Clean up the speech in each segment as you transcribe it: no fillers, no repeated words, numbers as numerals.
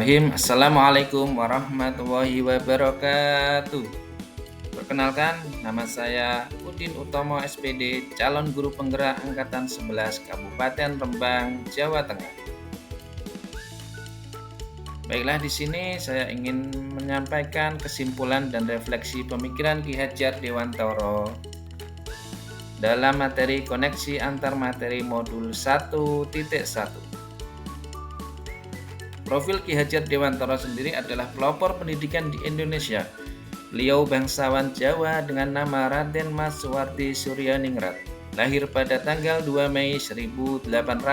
Bismillahirrahmanirrahim. Assalamualaikum warahmatullahi wabarakatuh. Perkenalkan, nama saya Udin Utomo SPD, calon guru penggerak Angkatan 11 Kabupaten Rembang, Jawa Tengah. Baiklah, di sini saya ingin menyampaikan kesimpulan dan refleksi pemikiran Ki Hajar Dewantoro dalam materi koneksi antar materi modul 1.1. Profil Ki Hajar Dewantoro sendiri adalah pelopor pendidikan di Indonesia. Beliau bangsawan Jawa dengan nama Raden Mas Suwardi Suryaningrat. Lahir pada tanggal 2 Mei 1889.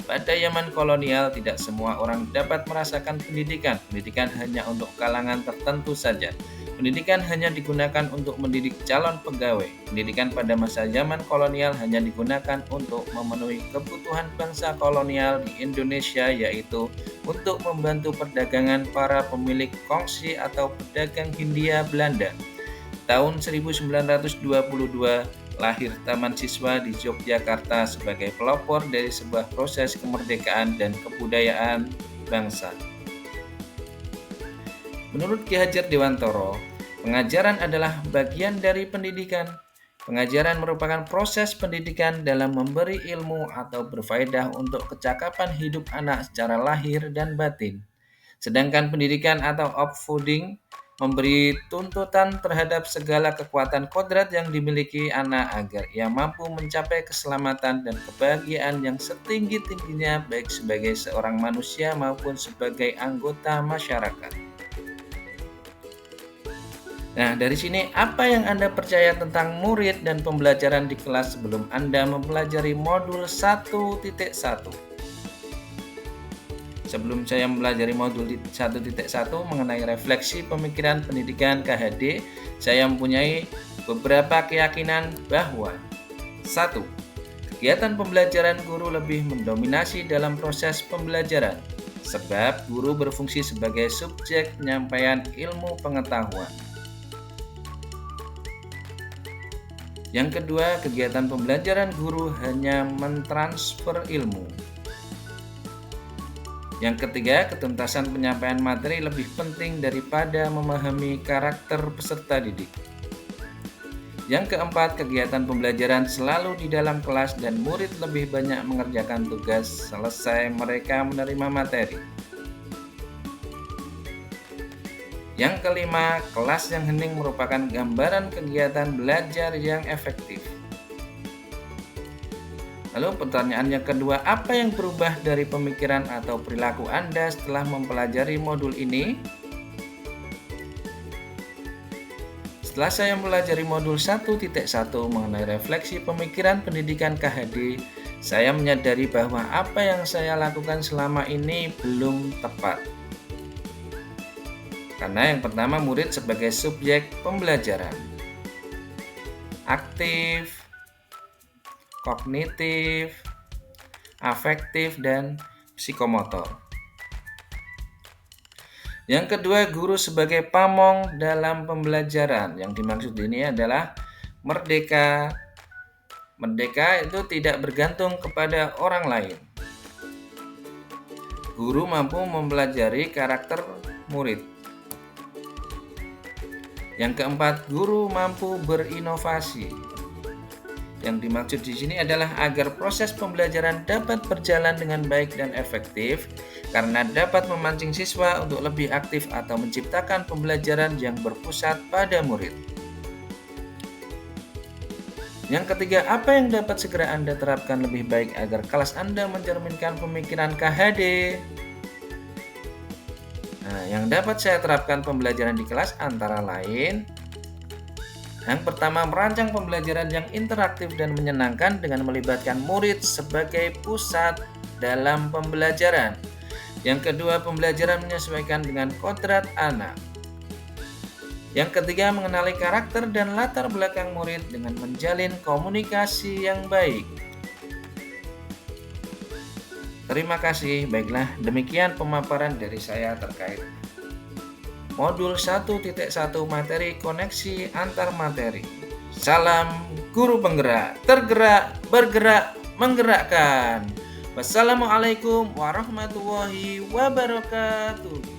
Pada zaman kolonial, tidak semua orang dapat merasakan pendidikan. Pendidikan hanya untuk kalangan tertentu saja. Pendidikan hanya digunakan untuk mendidik calon pegawai. Pendidikan pada masa zaman kolonial hanya digunakan untuk memenuhi kebutuhan bangsa kolonial di Indonesia, yaitu untuk membantu perdagangan para pemilik kongsi atau pedagang Hindia Belanda. Tahun 1922, lahir Taman Siswa di Yogyakarta sebagai pelopor dari sebuah proses kemerdekaan dan kebudayaan bangsa. Menurut Ki Hajar Dewantoro, pengajaran adalah bagian dari pendidikan. Pengajaran merupakan proses pendidikan dalam memberi ilmu atau berfaedah untuk kecakapan hidup anak secara lahir dan batin. Sedangkan pendidikan atau upfooding memberi tuntutan terhadap segala kekuatan kodrat yang dimiliki anak agar ia mampu mencapai keselamatan dan kebahagiaan yang setinggi-tingginya baik sebagai seorang manusia maupun sebagai anggota masyarakat. Nah, dari sini apa yang Anda percaya tentang murid dan pembelajaran di kelas sebelum Anda mempelajari modul 1.1? Sebelum saya mempelajari modul 1.1 mengenai refleksi pemikiran pendidikan KHD, saya mempunyai beberapa keyakinan bahwa 1. Kegiatan pembelajaran guru lebih mendominasi dalam proses pembelajaran, sebab guru berfungsi sebagai subjek penyampaian ilmu pengetahuan. Yang kedua, kegiatan pembelajaran guru hanya mentransfer ilmu. Yang ketiga, ketuntasan penyampaian materi lebih penting daripada memahami karakter peserta didik. Yang keempat, kegiatan pembelajaran selalu di dalam kelas dan murid lebih banyak mengerjakan tugas selesai mereka menerima materi. Yang kelima, kelas yang hening merupakan gambaran kegiatan belajar yang efektif. Lalu pertanyaan yang kedua, apa yang berubah dari pemikiran atau perilaku Anda setelah mempelajari modul ini? Setelah saya mempelajari modul 1.1 mengenai refleksi pemikiran pendidikan KHD, saya menyadari bahwa apa yang saya lakukan selama ini belum tepat. Karena yang pertama, murid sebagai subjek pembelajaran, aktif, kognitif, afektif, dan psikomotor. Yang kedua, guru sebagai pamong dalam pembelajaran. Yang dimaksud ini adalah merdeka. Merdeka itu tidak bergantung kepada orang lain. Guru mampu mempelajari karakter murid. Yang keempat, guru mampu berinovasi. Yang dimaksud di sini adalah agar proses pembelajaran dapat berjalan dengan baik dan efektif, karena dapat memancing siswa untuk lebih aktif atau menciptakan pembelajaran yang berpusat pada murid. Yang ketiga, apa yang dapat segera Anda terapkan lebih baik agar kelas Anda mencerminkan pemikiran KHD? Nah, yang dapat saya terapkan pembelajaran di kelas antara lain, yang pertama, merancang pembelajaran yang interaktif dan menyenangkan dengan melibatkan murid sebagai pusat dalam pembelajaran. Yang kedua, pembelajaran menyesuaikan dengan kodrat anak. Yang ketiga, mengenali karakter dan latar belakang murid dengan menjalin komunikasi yang baik. Terima kasih. Baiklah, demikian pemaparan dari saya terkait modul 1.1 materi koneksi antar materi. Salam guru penggerak, tergerak, bergerak, menggerakkan. Wassalamualaikum warahmatullahi wabarakatuh.